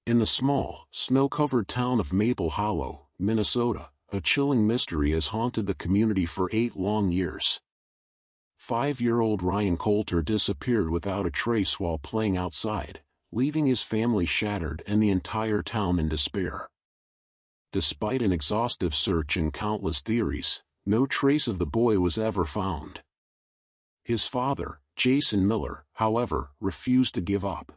In the small, snow-covered town of Maple Hollow, Minnesota, a chilling mystery has haunted the community for 8 long years. 5-year-old Ryan Coulter disappeared without a trace while playing outside, leaving his family shattered and the entire town in despair. Despite an exhaustive search and countless theories, no trace of the boy was ever found. His father, Jason Miller, however, refused to give up.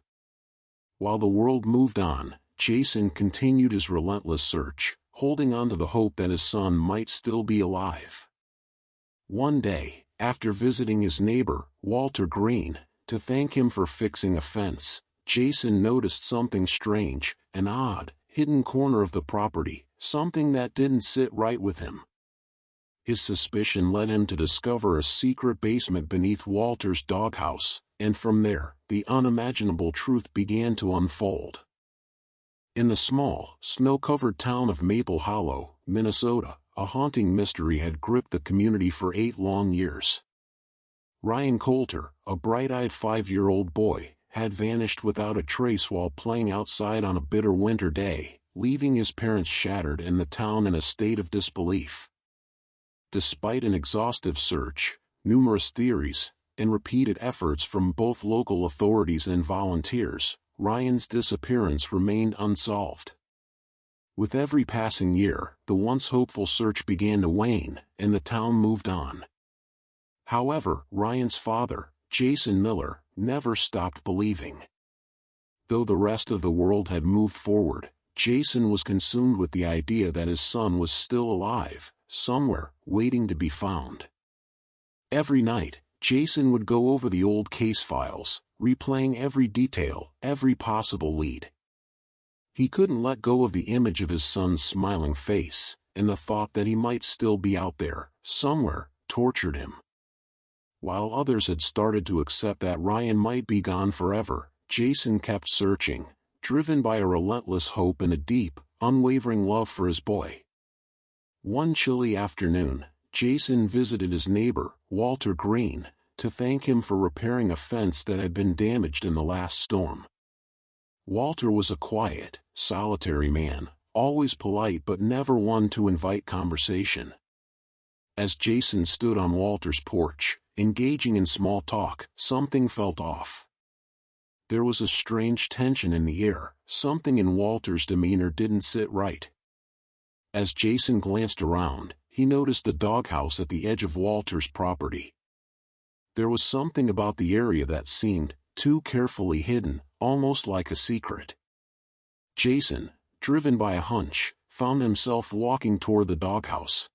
While the world moved on, Jason continued his relentless search, holding on to the hope that his son might still be alive. One day, after visiting his neighbor, Walter Green, to thank him for fixing a fence, Jason noticed something strange, an odd, hidden corner of the property, something that didn't sit right with him. His suspicion led him to discover a secret basement beneath Walter's doghouse, and from there, the unimaginable truth began to unfold. In the small, snow-covered town of Maple Hollow, Minnesota, a haunting mystery had gripped the community for 8 long years. Ryan Coulter, a bright-eyed 5-year-old boy, had vanished without a trace while playing outside on a bitter winter day, leaving his parents shattered and the town in a state of disbelief. Despite an exhaustive search, numerous theories, and repeated efforts from both local authorities and volunteers, Ryan's disappearance remained unsolved. With every passing year, the once hopeful search began to wane, and the town moved on. However, Ryan's father, Jason Miller, never stopped believing. Though the rest of the world had moved forward, Jason was consumed with the idea that his son was still alive, somewhere, waiting to be found. Every night, Jason would go over the old case files, replaying every detail, every possible lead. He couldn't let go of the image of his son's smiling face, and the thought that he might still be out there, somewhere, tortured him. While others had started to accept that Ryan might be gone forever, Jason kept searching, driven by a relentless hope and a deep, unwavering love for his boy. One chilly afternoon, Jason visited his neighbor, Walter Green, to thank him for repairing a fence that had been damaged in the last storm. Walter was a quiet, solitary man, always polite but never one to invite conversation. As Jason stood on Walter's porch, engaging in small talk, something felt off. There was a strange tension in the air, something in Walter's demeanor didn't sit right. As Jason glanced around, he noticed the doghouse at the edge of Walter's property. There was something about the area that seemed too carefully hidden, almost like a secret. Jason, driven by a hunch, found himself walking toward the doghouse.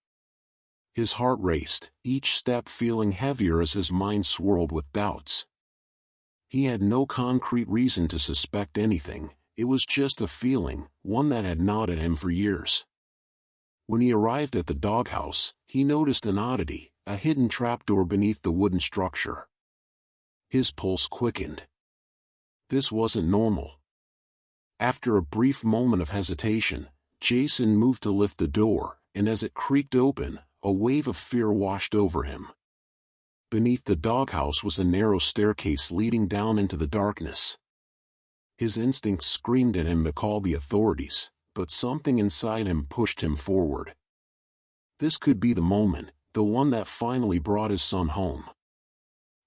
His heart raced, each step feeling heavier as his mind swirled with doubts. He had no concrete reason to suspect anything, it was just a feeling, one that had gnawed at him for years. When he arrived at the doghouse, he noticed an oddity, a hidden trapdoor beneath the wooden structure. His pulse quickened. This wasn't normal. After a brief moment of hesitation, Jason moved to lift the door, and as it creaked open, a wave of fear washed over him. Beneath the doghouse was a narrow staircase leading down into the darkness. His instincts screamed at him to call the authorities, but something inside him pushed him forward. This could be the moment, the one that finally brought his son home.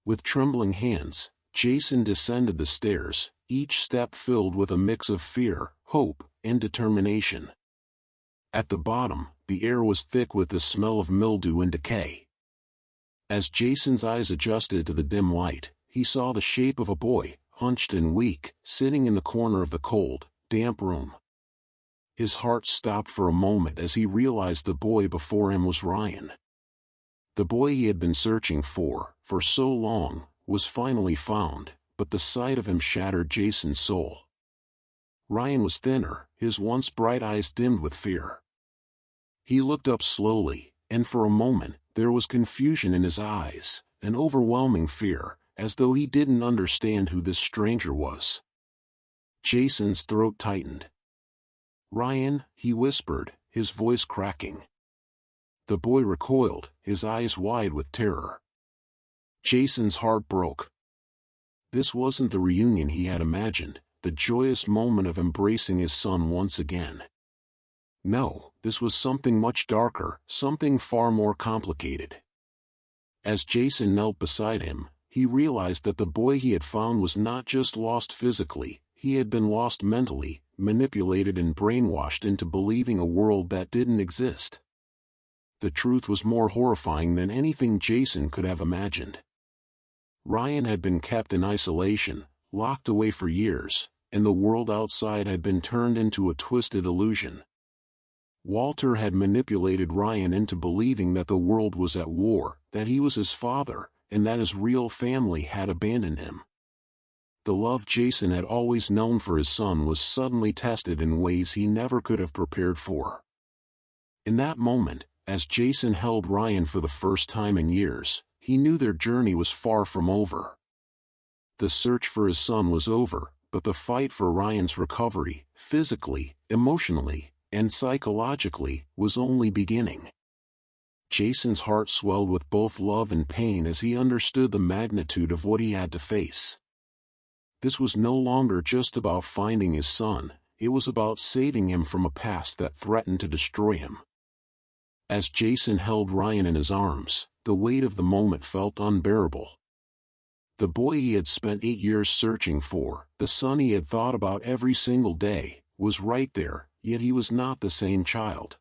With trembling hands, Jason descended the stairs, each step filled with a mix of fear, hope, and determination. At the bottom, the air was thick with the smell of mildew and decay. As Jason's eyes adjusted to the dim light, he saw the shape of a boy, hunched and weak, sitting in the corner of the cold, damp room. His heart stopped for a moment as he realized the boy before him was Ryan. The boy he had been searching for so long, was finally found, but the sight of him shattered Jason's soul. Ryan was thinner, his once bright eyes dimmed with fear. He looked up slowly, and for a moment, there was confusion in his eyes, an overwhelming fear, as though he didn't understand who this stranger was. Jason's throat tightened. "Ryan," he whispered, his voice cracking. The boy recoiled, his eyes wide with terror. Jason's heart broke. This wasn't the reunion he had imagined, the joyous moment of embracing his son once again. No, this was something much darker, something far more complicated. As Jason knelt beside him, he realized that the boy he had found was not just lost physically, he had been lost mentally, manipulated and brainwashed into believing a world that didn't exist. The truth was more horrifying than anything Jason could have imagined. Ryan had been kept in isolation, locked away for years, and the world outside had been turned into a twisted illusion. Walter had manipulated Ryan into believing that the world was at war, that he was his father, and that his real family had abandoned him. The love Jason had always known for his son was suddenly tested in ways he never could have prepared for. In that moment, as Jason held Ryan for the first time in years, he knew their journey was far from over. The search for his son was over, but the fight for Ryan's recovery, physically, emotionally, and psychologically, was only beginning. Jason's heart swelled with both love and pain as he understood the magnitude of what he had to face. This was no longer just about finding his son, it was about saving him from a past that threatened to destroy him. As Jason held Ryan in his arms, the weight of the moment felt unbearable. The boy he had spent 8 years searching for, the son he had thought about every single day, was right there, yet he was not the same child.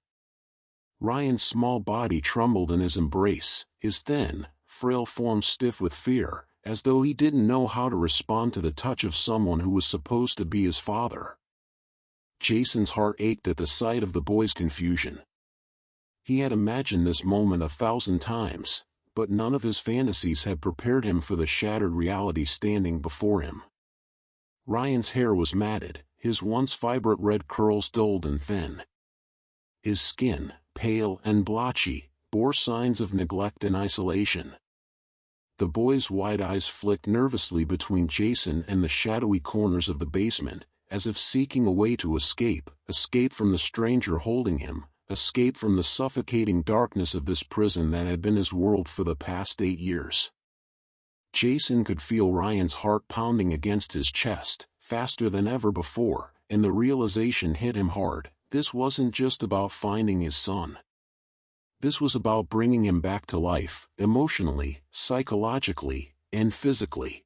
Ryan's small body trembled in his embrace, his thin, frail form stiff with fear, as though he didn't know how to respond to the touch of someone who was supposed to be his father. Jason's heart ached at the sight of the boy's confusion. He had imagined this moment 1,000 times, but none of his fantasies had prepared him for the shattered reality standing before him. Ryan's hair was matted, his once vibrant red curls dulled and thin. His skin, pale and blotchy, bore signs of neglect and isolation. The boy's wide eyes flicked nervously between Jason and the shadowy corners of the basement, as if seeking a way to escape from the stranger holding him, escape from the suffocating darkness of this prison that had been his world for the past 8 years. Jason could feel Ryan's heart pounding against his chest, faster than ever before, and the realization hit him hard. This wasn't just about finding his son. This was about bringing him back to life, emotionally, psychologically, and physically.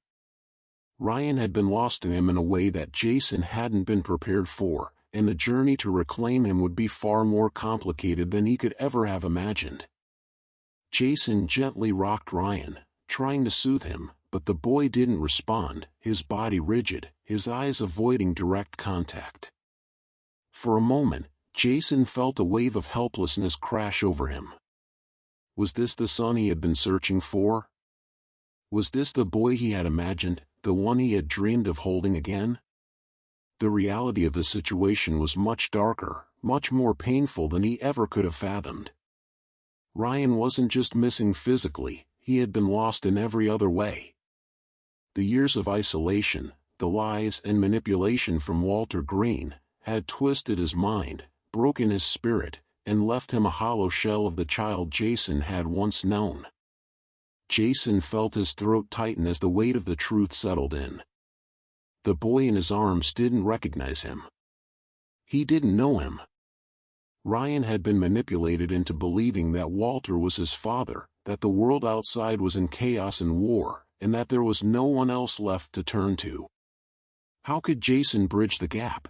Ryan had been lost to him in a way that Jason hadn't been prepared for, and the journey to reclaim him would be far more complicated than he could ever have imagined. Jason gently rocked Ryan, trying to soothe him, but the boy didn't respond, his body rigid, his eyes avoiding direct contact. For a moment, Jason felt a wave of helplessness crash over him. Was this the son he had been searching for? Was this the boy he had imagined, the one he had dreamed of holding again? The reality of the situation was much darker, much more painful than he ever could have fathomed. Ryan wasn't just missing physically, he had been lost in every other way. The years of isolation, the lies and manipulation from Walter Green, had twisted his mind, broken his spirit, and left him a hollow shell of the child Jason had once known. Jason felt his throat tighten as the weight of the truth settled in. The boy in his arms didn't recognize him. He didn't know him. Ryan had been manipulated into believing that Walter was his father, that the world outside was in chaos and war, and that there was no one else left to turn to. How could Jason bridge the gap?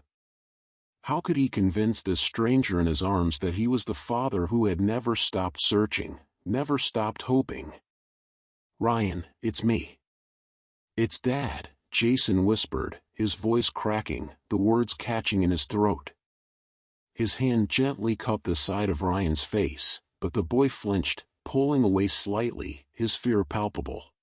How could he convince this stranger in his arms that he was the father who had never stopped searching, never stopped hoping? "Ryan, it's me. It's Dad," Jason whispered, his voice cracking, the words catching in his throat. His hand gently cupped the side of Ryan's face, but the boy flinched, pulling away slightly, his fear palpable.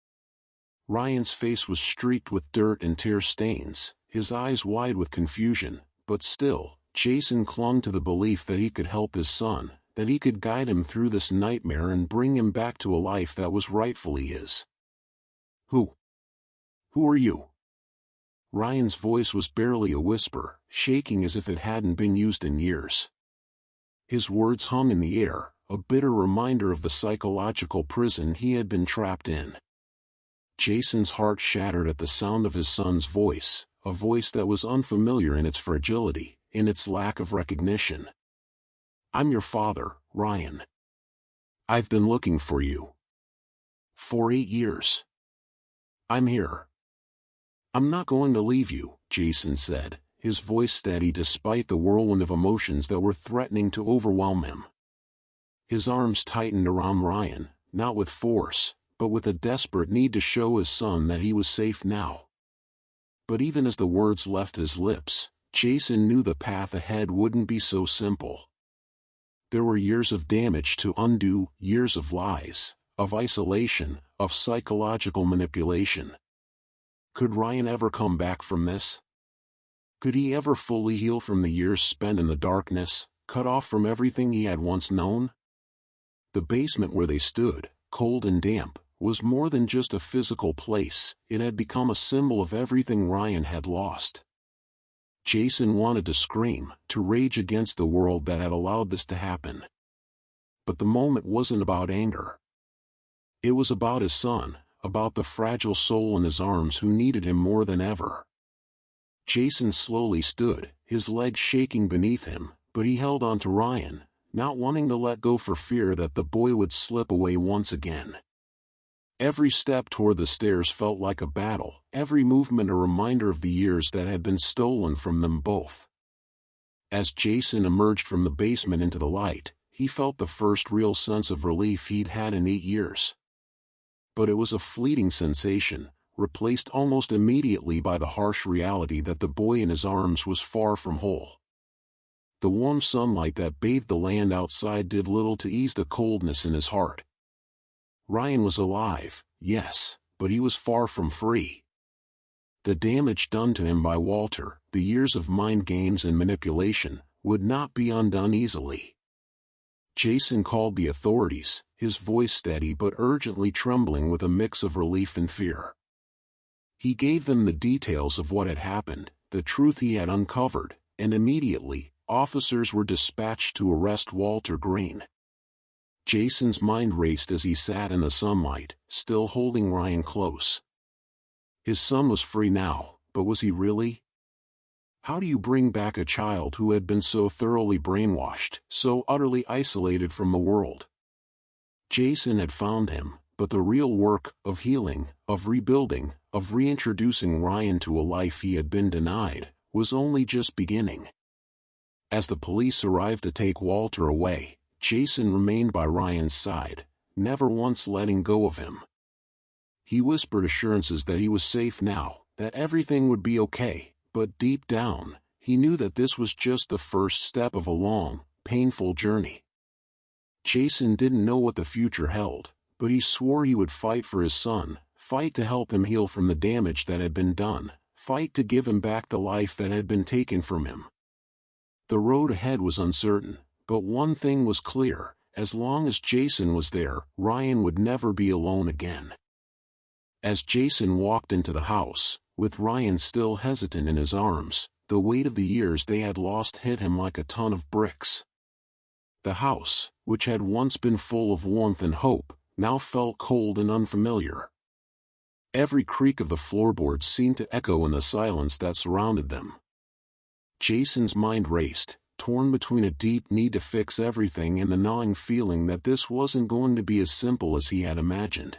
Ryan's face was streaked with dirt and tear stains, his eyes wide with confusion, but still, Jason clung to the belief that he could help his son, that he could guide him through this nightmare and bring him back to a life that was rightfully his. Who are you?" Ryan's voice was barely a whisper, shaking as if it hadn't been used in years. His words hung in the air, a bitter reminder of the psychological prison he had been trapped in. Jason's heart shattered at the sound of his son's voice, a voice that was unfamiliar in its fragility, in its lack of recognition. "I'm your father, Ryan. I've been looking for you. For 8 years. I'm here." "I'm not going to leave you," Jason said, his voice steady despite the whirlwind of emotions that were threatening to overwhelm him. His arms tightened around Ryan, not with force, but with a desperate need to show his son that he was safe now. But even as the words left his lips, Jason knew the path ahead wouldn't be so simple. There were years of damage to undo, years of lies, of isolation, of psychological manipulation. Could Ryan ever come back from this? Could he ever fully heal from the years spent in the darkness, cut off from everything he had once known? The basement where they stood, cold and damp, was more than just a physical place. It had become a symbol of everything Ryan had lost. Jason wanted to scream, to rage against the world that had allowed this to happen. But the moment wasn't about anger. It was about his son, about the fragile soul in his arms who needed him more than ever. Jason slowly stood, his legs shaking beneath him, but he held on to Ryan, not wanting to let go for fear that the boy would slip away once again. Every step toward the stairs felt like a battle, every movement a reminder of the years that had been stolen from them both. As Jason emerged from the basement into the light, he felt the first real sense of relief he'd had in 8 years. But it was a fleeting sensation, replaced almost immediately by the harsh reality that the boy in his arms was far from whole. The warm sunlight that bathed the land outside did little to ease the coldness in his heart. Ryan was alive, yes, but he was far from free. The damage done to him by Walter, the years of mind games and manipulation, would not be undone easily. Jason called the authorities, his voice steady but urgently trembling with a mix of relief and fear. He gave them the details of what had happened, the truth he had uncovered, and immediately, officers were dispatched to arrest Walter Green. Jason's mind raced as he sat in the sunlight, still holding Ryan close. His son was free now, but was he really? How do you bring back a child who had been so thoroughly brainwashed, so utterly isolated from the world? Jason had found him, but the real work of healing, of rebuilding, of reintroducing Ryan to a life he had been denied, was only just beginning. As the police arrived to take Walter away, Jason remained by Ryan's side, never once letting go of him. He whispered assurances that he was safe now, that everything would be okay, but deep down, he knew that this was just the first step of a long, painful journey. Jason didn't know what the future held, but he swore he would fight for his son, fight to help him heal from the damage that had been done, fight to give him back the life that had been taken from him. The road ahead was uncertain, but one thing was clear: as long as Jason was there, Ryan would never be alone again. As Jason walked into the house, with Ryan still hesitant in his arms, the weight of the years they had lost hit him like a ton of bricks. The house, which had once been full of warmth and hope, now felt cold and unfamiliar. Every creak of the floorboards seemed to echo in the silence that surrounded them. Jason's mind raced, torn between a deep need to fix everything and the gnawing feeling that this wasn't going to be as simple as he had imagined.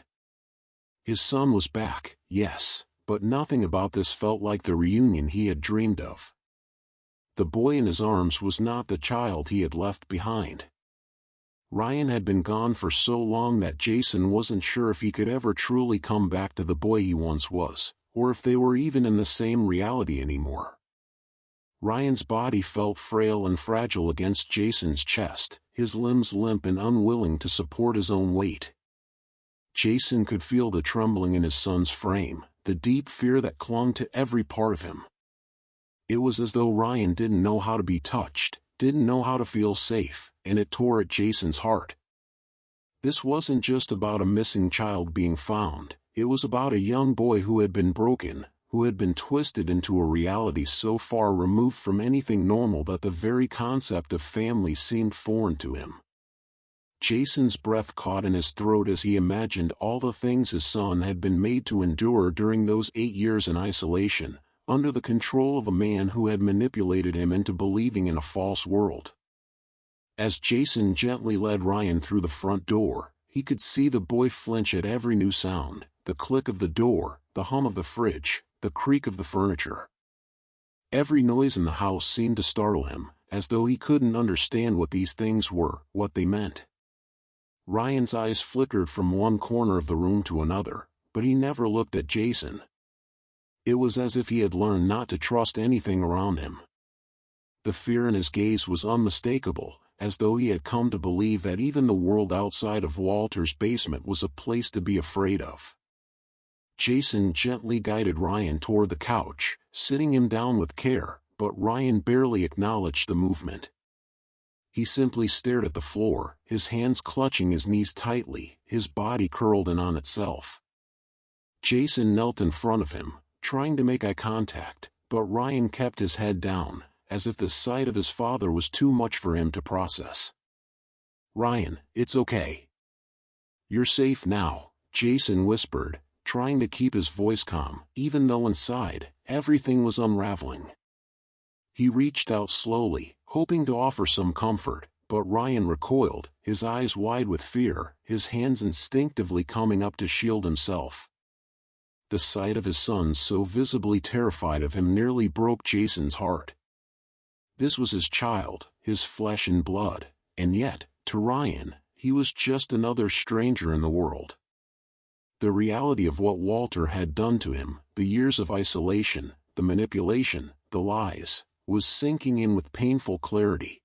His son was back, yes, but nothing about this felt like the reunion he had dreamed of. The boy in his arms was not the child he had left behind. Ryan had been gone for so long that Jason wasn't sure if he could ever truly come back to the boy he once was, or if they were even in the same reality anymore. Ryan's body felt frail and fragile against Jason's chest, his limbs limp and unwilling to support his own weight. Jason could feel the trembling in his son's frame, the deep fear that clung to every part of him. It was as though Ryan didn't know how to be touched, didn't know how to feel safe, and it tore at Jason's heart. This wasn't just about a missing child being found, it was about a young boy who had been broken, who had been twisted into a reality so far removed from anything normal that the very concept of family seemed foreign to him. Jason's breath caught in his throat as he imagined all the things his son had been made to endure during those 8 years in isolation, under the control of a man who had manipulated him into believing in a false world. As Jason gently led Ryan through the front door, he could see the boy flinch at every new sound, the click of the door, the hum of the fridge, the creak of the furniture. Every noise in the house seemed to startle him, as though he couldn't understand what these things were, what they meant. Ryan's eyes flickered from one corner of the room to another, but he never looked at Jason. It was as if he had learned not to trust anything around him. The fear in his gaze was unmistakable, as though he had come to believe that even the world outside of Walter's basement was a place to be afraid of. Jason gently guided Ryan toward the couch, sitting him down with care, but Ryan barely acknowledged the movement. He simply stared at the floor, his hands clutching his knees tightly, his body curled in on itself. Jason knelt in front of him, trying to make eye contact, but Ryan kept his head down, as if the sight of his father was too much for him to process. "Ryan, it's okay. You're safe now," Jason whispered, trying to keep his voice calm, even though inside, everything was unraveling. He reached out slowly, hoping to offer some comfort, but Ryan recoiled, his eyes wide with fear, his hands instinctively coming up to shield himself. The sight of his son so visibly terrified of him nearly broke Jason's heart. This was his child, his flesh and blood, and yet, to Ryan, he was just another stranger in the world. The reality of what Walter had done to him, the years of isolation, the manipulation, the lies, was sinking in with painful clarity.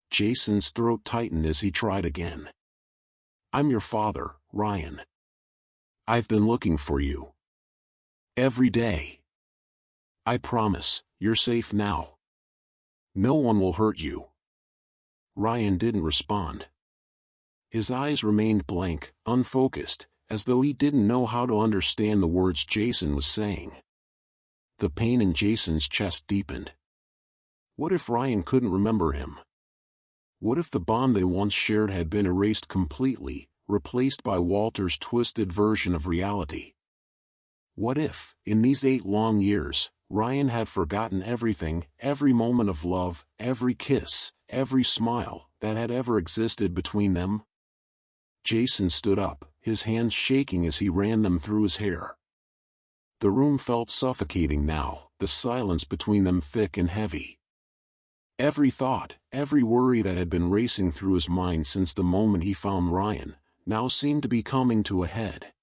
Jason's throat tightened as he tried again. "I'm your father, Ryan. I've been looking for you. Every day. I promise, you're safe now. No one will hurt you." Ryan didn't respond. His eyes remained blank, unfocused, as though he didn't know how to understand the words Jason was saying. The pain in Jason's chest deepened. What if Ryan couldn't remember him? What if the bond they once shared had been erased completely, replaced by Walter's twisted version of reality? What if, in these 8 long years, Ryan had forgotten everything, every moment of love, every kiss, every smile, that had ever existed between them? Jason stood up, his hands shaking as he ran them through his hair. The room felt suffocating now, the silence between them thick and heavy. Every thought, every worry that had been racing through his mind since the moment he found Ryan, now seemed to be coming to a head.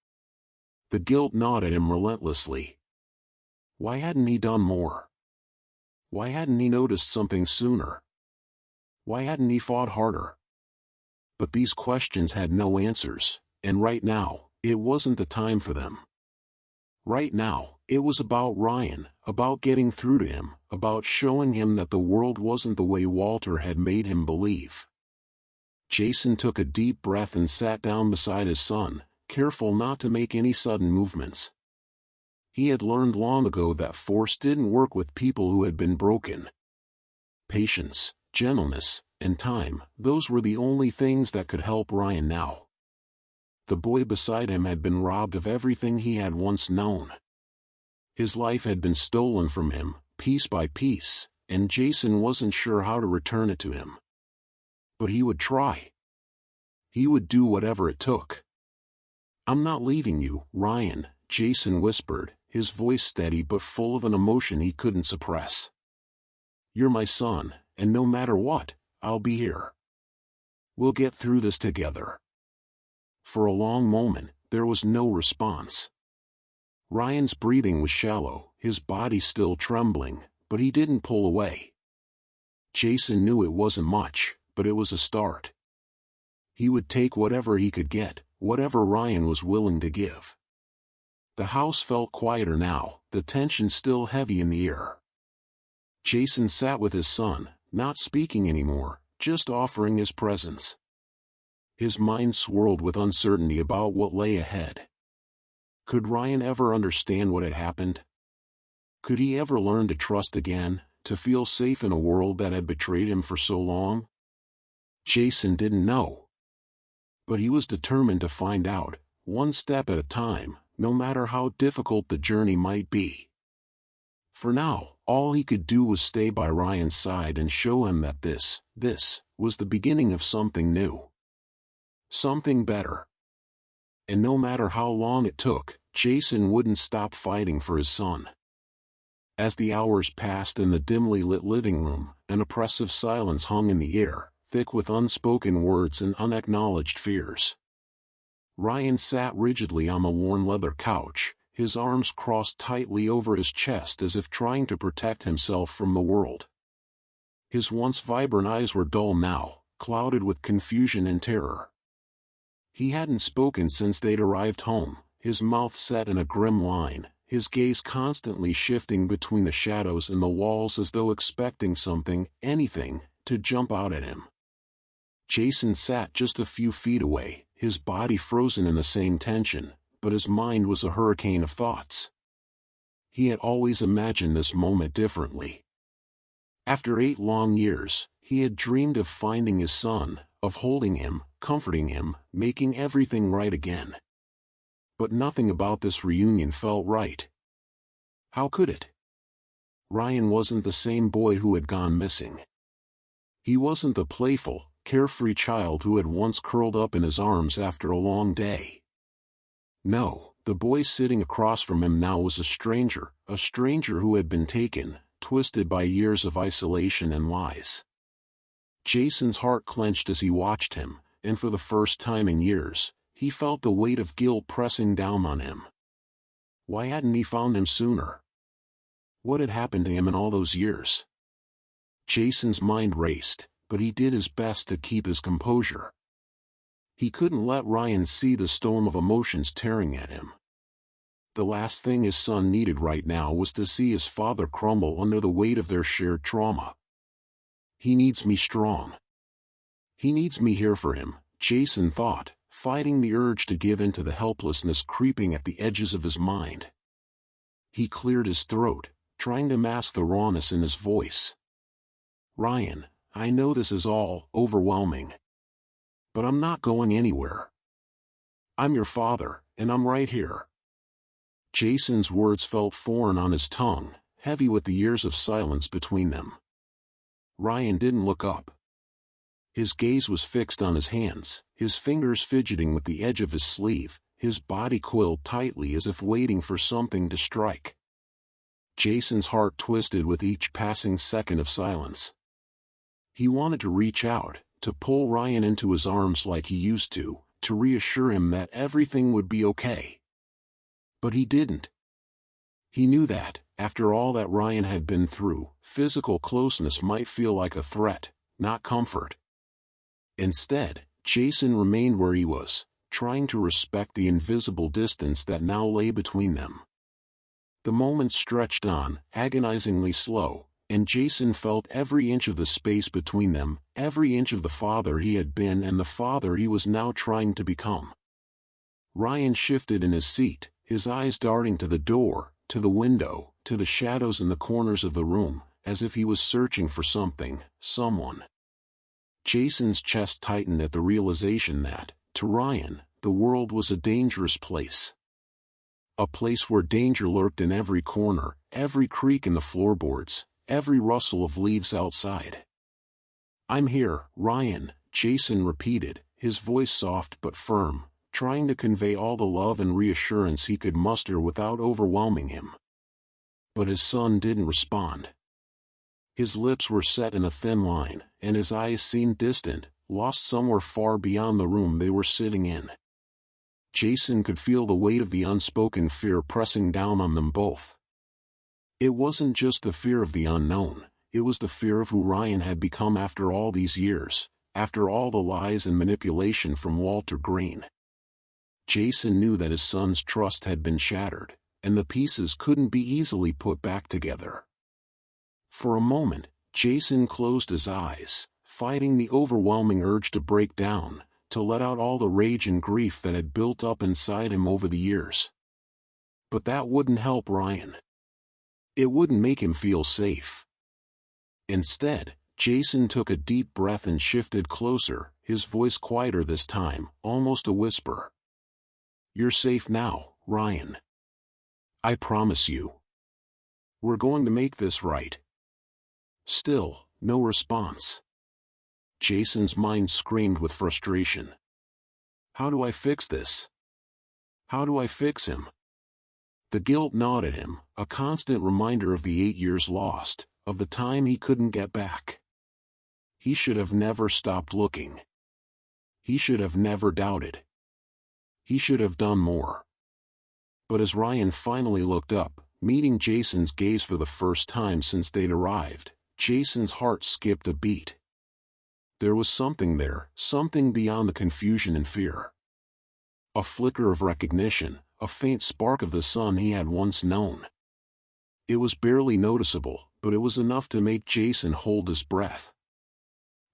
The guilt gnawed at him relentlessly. Why hadn't he done more? Why hadn't he noticed something sooner? Why hadn't he fought harder? But these questions had no answers, and right now, it wasn't the time for them. Right now, it was about Ryan, about getting through to him, about showing him that the world wasn't the way Walter had made him believe. Jason took a deep breath and sat down beside his son, careful not to make any sudden movements. He had learned long ago that force didn't work with people who had been broken. Patience, gentleness, and time, those were the only things that could help Ryan now. The boy beside him had been robbed of everything he had once known. His life had been stolen from him, piece by piece, and Jason wasn't sure how to return it to him. But he would try. He would do whatever it took. "I'm not leaving you, Ryan," Jason whispered, his voice steady but full of an emotion he couldn't suppress. "You're my son, and no matter what, I'll be here. We'll get through this together." For a long moment, there was no response. Ryan's breathing was shallow, his body still trembling, but he didn't pull away. Jason knew it wasn't much, but it was a start. He would take whatever he could get, whatever Ryan was willing to give. The house felt quieter now, the tension still heavy in the air. Jason sat with his son, not speaking anymore, just offering his presence. His mind swirled with uncertainty about what lay ahead. Could Ryan ever understand what had happened? Could he ever learn to trust again, to feel safe in a world that had betrayed him for so long? Jason didn't know. But he was determined to find out, one step at a time, no matter how difficult the journey might be. For now, all he could do was stay by Ryan's side and show him that this was the beginning of something new. Something better. And no matter how long it took, Jason wouldn't stop fighting for his son. As the hours passed in the dimly lit living room, an oppressive silence hung in the air, thick with unspoken words and unacknowledged fears. Ryan sat rigidly on the worn leather couch, his arms crossed tightly over his chest as if trying to protect himself from the world. His once vibrant eyes were dull now, clouded with confusion and terror. He hadn't spoken since they'd arrived home, his mouth set in a grim line, his gaze constantly shifting between the shadows and the walls as though expecting something, anything, to jump out at him. Jason sat just a few feet away, his body frozen in the same tension, but his mind was a hurricane of thoughts. He had always imagined this moment differently. After 8 long years, he had dreamed of finding his son, of holding him, comforting him, making everything right again. But nothing about this reunion felt right. How could it? Ryan wasn't the same boy who had gone missing. He wasn't the playful, carefree child who had once curled up in his arms after a long day. No, the boy sitting across from him now was a stranger who had been taken, twisted by years of isolation and lies. Jason's heart clenched as he watched him, and for the first time in years, he felt the weight of guilt pressing down on him. Why hadn't he found him sooner? What had happened to him in all those years? Jason's mind raced, but he did his best to keep his composure. He couldn't let Ryan see the storm of emotions tearing at him. The last thing his son needed right now was to see his father crumble under the weight of their shared trauma. He needs me strong. He needs me here for him, Jason thought, fighting the urge to give in to the helplessness creeping at the edges of his mind. He cleared his throat, trying to mask the rawness in his voice. Ryan, I know this is all overwhelming. But I'm not going anywhere. I'm your father, and I'm right here. Jason's words felt foreign on his tongue, heavy with the years of silence between them. Ryan didn't look up. His gaze was fixed on his hands, his fingers fidgeting with the edge of his sleeve, his body coiled tightly as if waiting for something to strike. Jason's heart twisted with each passing second of silence. He wanted to reach out, to pull Ryan into his arms like he used to reassure him that everything would be okay. But he didn't. He knew that, after all that Ryan had been through, physical closeness might feel like a threat, not comfort. Instead, Jason remained where he was, trying to respect the invisible distance that now lay between them. The moments stretched on, agonizingly slow, and Jason felt every inch of the space between them, every inch of the father he had been and the father he was now trying to become. Ryan shifted in his seat, his eyes darting to the door, to the window, to the shadows in the corners of the room, as if he was searching for something, someone. Jason's chest tightened at the realization that, to Ryan, the world was a dangerous place. A place where danger lurked in every corner, every creak in the floorboards, every rustle of leaves outside. I'm here, Ryan, Jason repeated, his voice soft but firm, trying to convey all the love and reassurance he could muster without overwhelming him. But his son didn't respond. His lips were set in a thin line, and his eyes seemed distant, lost somewhere far beyond the room they were sitting in. Jason could feel the weight of the unspoken fear pressing down on them both. It wasn't just the fear of the unknown, it was the fear of who Ryan had become after all these years, after all the lies and manipulation from Walter Green. Jason knew that his son's trust had been shattered, and the pieces couldn't be easily put back together. For a moment, Jason closed his eyes, fighting the overwhelming urge to break down, to let out all the rage and grief that had built up inside him over the years. But that wouldn't help Ryan. It wouldn't make him feel safe. Instead, Jason took a deep breath and shifted closer, his voice quieter this time, almost a whisper. You're safe now, Ryan. I promise you. We're going to make this right. Still, no response. Jason's mind screamed with frustration. How do I fix this? How do I fix him? The guilt gnawed at him, a constant reminder of the 8 years lost, of the time he couldn't get back. He should have never stopped looking. He should have never doubted. He should have done more. But as Ryan finally looked up, meeting Jason's gaze for the first time since they'd arrived, Jason's heart skipped a beat. There was something there, something beyond the confusion and fear. A flicker of recognition, a faint spark of the son he had once known. It was barely noticeable, but it was enough to make Jason hold his breath.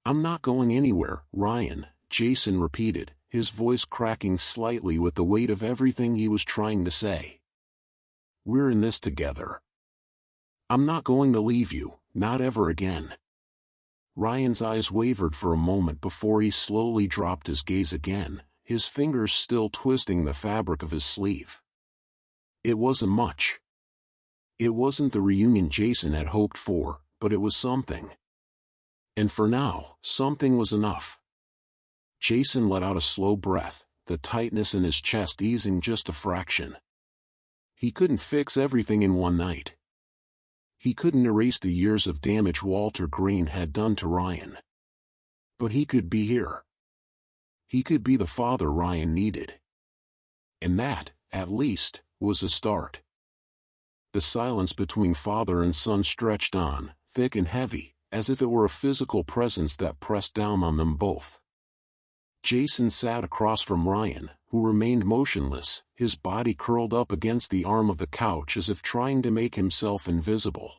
I'm not going anywhere, Ryan, Jason repeated, his voice cracking slightly with the weight of everything he was trying to say. We're in this together. I'm not going to leave you, not ever again. Ryan's eyes wavered for a moment before he slowly dropped his gaze again, his fingers still twisting the fabric of his sleeve. It wasn't much. It wasn't the reunion Jason had hoped for, but it was something. And for now, something was enough. Jason let out a slow breath, the tightness in his chest easing just a fraction. He couldn't fix everything in one night. He couldn't erase the years of damage Walter Green had done to Ryan. But he could be here. He could be the father Ryan needed. And that, at least, was a start. The silence between father and son stretched on, thick and heavy, as if it were a physical presence that pressed down on them both. Jason sat across from Ryan, who remained motionless, his body curled up against the arm of the couch as if trying to make himself invisible.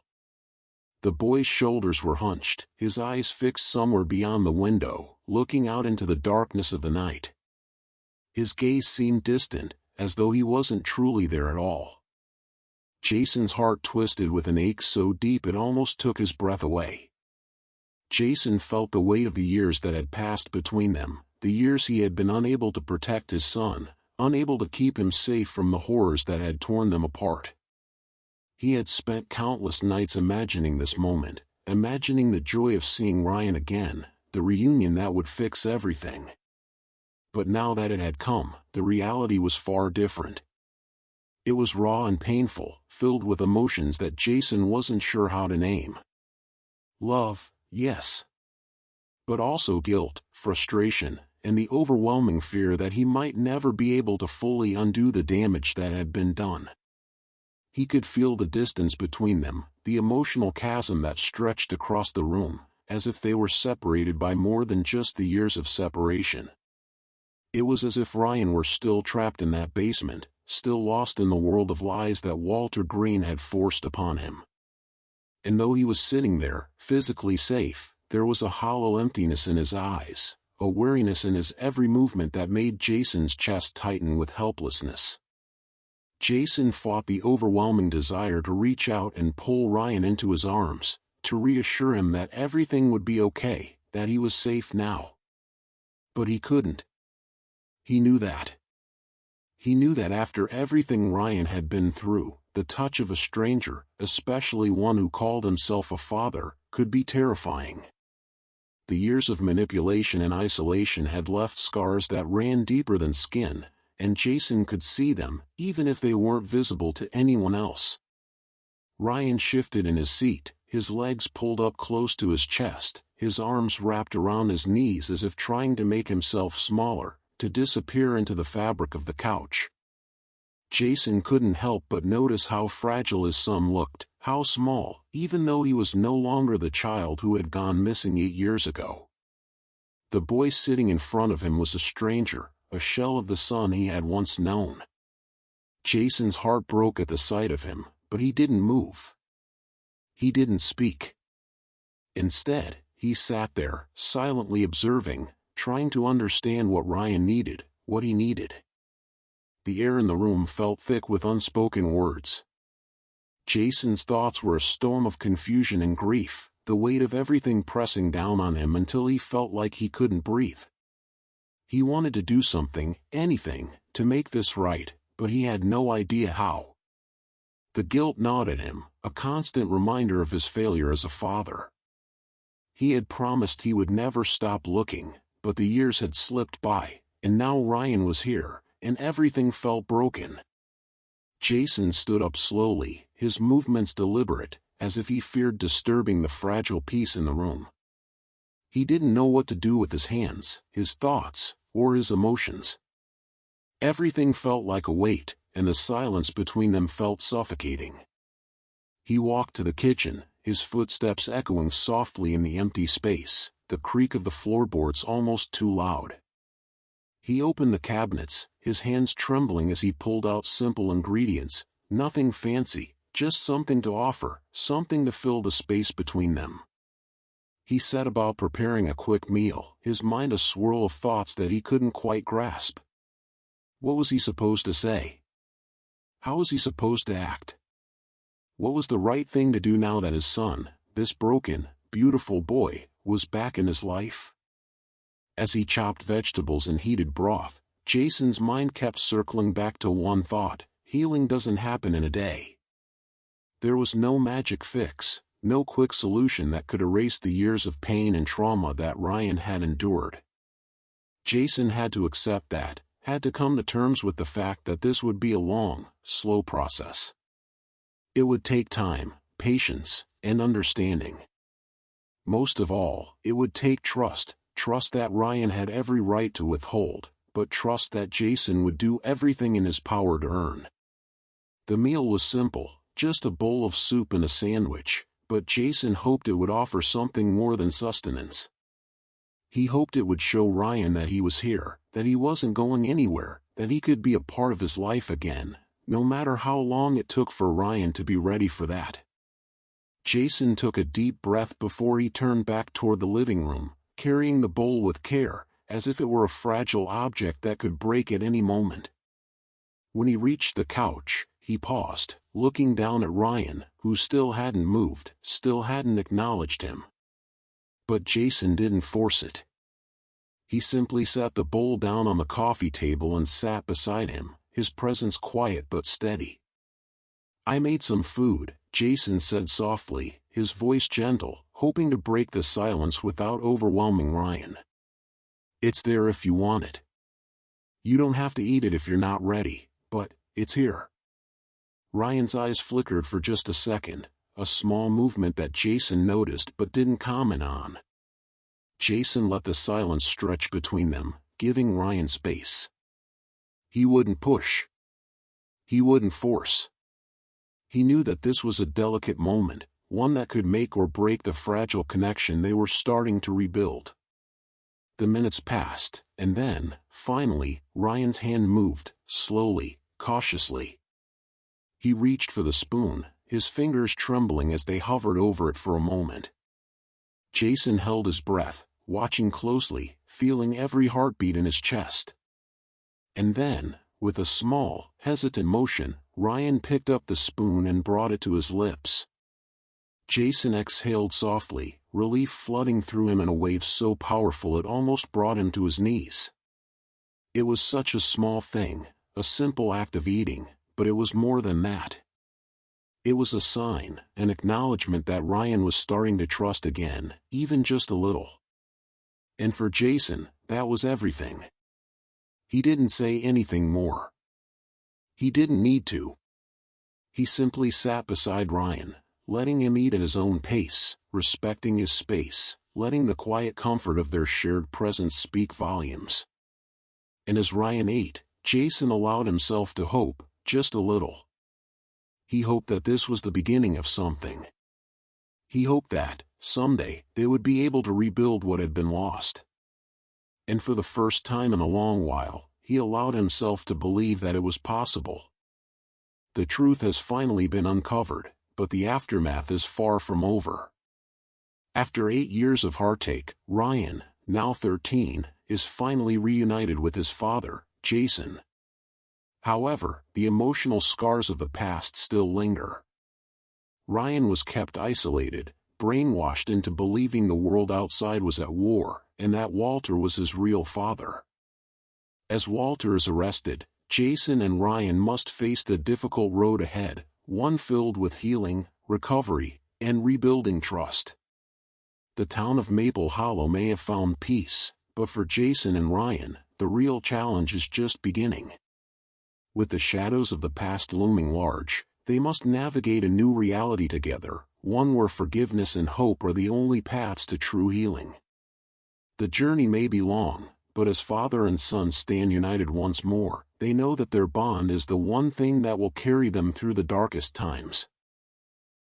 The boy's shoulders were hunched, his eyes fixed somewhere beyond the window, looking out into the darkness of the night. His gaze seemed distant, as though he wasn't truly there at all. Jason's heart twisted with an ache so deep it almost took his breath away. Jason felt the weight of the years that had passed between them, the years he had been unable to protect his son, unable to keep him safe from the horrors that had torn them apart. He had spent countless nights imagining this moment, imagining the joy of seeing Ryan again, the reunion that would fix everything. But now that it had come, the reality was far different. It was raw and painful, filled with emotions that Jason wasn't sure how to name. Love, yes. But also guilt, frustration, and the overwhelming fear that he might never be able to fully undo the damage that had been done. He could feel the distance between them, the emotional chasm that stretched across the room, as if they were separated by more than just the years of separation. It was as if Ryan were still trapped in that basement, still lost in the world of lies that Walter Green had forced upon him. And though he was sitting there, physically safe, there was a hollow emptiness in his eyes, a weariness in his every movement that made Jason's chest tighten with helplessness. Jason fought the overwhelming desire to reach out and pull Ryan into his arms, to reassure him that everything would be okay, that he was safe now. But he couldn't. He knew that. He knew that after everything Ryan had been through, the touch of a stranger, especially one who called himself a father, could be terrifying. The years of manipulation and isolation had left scars that ran deeper than skin, and Jason could see them, even if they weren't visible to anyone else. Ryan shifted in his seat, his legs pulled up close to his chest, his arms wrapped around his knees as if trying to make himself smaller, to disappear into the fabric of the couch. Jason couldn't help but notice how fragile his son looked, how small, even though he was no longer the child who had gone missing 8 years ago. The boy sitting in front of him was a stranger, a shell of the son he had once known. Jason's heart broke at the sight of him, but he didn't move. He didn't speak. Instead, he sat there, silently observing, trying to understand what Ryan needed, what he needed. The air in the room felt thick with unspoken words. Jason's thoughts were a storm of confusion and grief, the weight of everything pressing down on him until he felt like he couldn't breathe. He wanted to do something, anything, to make this right, but he had no idea how. The guilt gnawed at him, a constant reminder of his failure as a father. He had promised he would never stop looking, but the years had slipped by, and now Ryan was here, and everything felt broken. Jason stood up slowly, his movements deliberate, as if he feared disturbing the fragile peace in the room. He didn't know what to do with his hands, his thoughts, or his emotions. Everything felt like a weight, and the silence between them felt suffocating. He walked to the kitchen, his footsteps echoing softly in the empty space, the creak of the floorboards almost too loud. He opened the cabinets, his hands trembling as he pulled out simple ingredients, nothing fancy, just something to offer, something to fill the space between them. He set about preparing a quick meal, his mind a swirl of thoughts that he couldn't quite grasp. What was he supposed to say? How was he supposed to act? What was the right thing to do now that his son, this broken, beautiful boy, was back in his life? As he chopped vegetables and heated broth, Jason's mind kept circling back to one thought: healing doesn't happen in a day. There was no magic fix, no quick solution that could erase the years of pain and trauma that Ryan had endured. Jason had to accept that, had to come to terms with the fact that this would be a long, slow process. It would take time, patience, and understanding. Most of all, it would take trust that Ryan had every right to withhold, but trust that Jason would do everything in his power to earn. The meal was simple, just a bowl of soup and a sandwich, but Jason hoped it would offer something more than sustenance. He hoped it would show Ryan that he was here, that he wasn't going anywhere, that he could be a part of his life again, no matter how long it took for Ryan to be ready for that. Jason took a deep breath before he turned back toward the living room, carrying the bowl with care, as if it were a fragile object that could break at any moment. When he reached the couch, he paused, looking down at Ryan, who still hadn't moved, still hadn't acknowledged him. But Jason didn't force it. He simply set the bowl down on the coffee table and sat beside him, his presence quiet but steady. "I made some food," Jason said softly, his voice gentle, hoping to break the silence without overwhelming Ryan. "It's there if you want it. You don't have to eat it if you're not ready, but it's here." Ryan's eyes flickered for just a second, a small movement that Jason noticed but didn't comment on. Jason let the silence stretch between them, giving Ryan space. He wouldn't push. He wouldn't force. He knew that this was a delicate moment, one that could make or break the fragile connection they were starting to rebuild. The minutes passed, and then, finally, Ryan's hand moved, slowly, cautiously. He reached for the spoon, his fingers trembling as they hovered over it for a moment. Jason held his breath, watching closely, feeling every heartbeat in his chest. And then, with a small, hesitant motion, Ryan picked up the spoon and brought it to his lips. Jason exhaled softly, relief flooding through him in a wave so powerful it almost brought him to his knees. It was such a small thing, a simple act of eating, but it was more than that. It was a sign, an acknowledgement that Ryan was starting to trust again, even just a little. And for Jason, that was everything. He didn't say anything more. He didn't need to. He simply sat beside Ryan, letting him eat at his own pace, respecting his space, letting the quiet comfort of their shared presence speak volumes. And as Ryan ate, Jason allowed himself to hope, just a little. He hoped that this was the beginning of something. He hoped that, someday, they would be able to rebuild what had been lost. And for the first time in a long while, he allowed himself to believe that it was possible. The truth has finally been uncovered, but the aftermath is far from over. After 8 years of heartache, Ryan, now 13, is finally reunited with his father, Jason. However, the emotional scars of the past still linger. Ryan was kept isolated, brainwashed into believing the world outside was at war, and that Walter was his real father. As Walter is arrested, Jason and Ryan must face the difficult road ahead, one filled with healing, recovery, and rebuilding trust. The town of Maple Hollow may have found peace, but for Jason and Ryan, the real challenge is just beginning. With the shadows of the past looming large, they must navigate a new reality together, one where forgiveness and hope are the only paths to true healing. The journey may be long, but as father and son stand united once more, they know that their bond is the one thing that will carry them through the darkest times.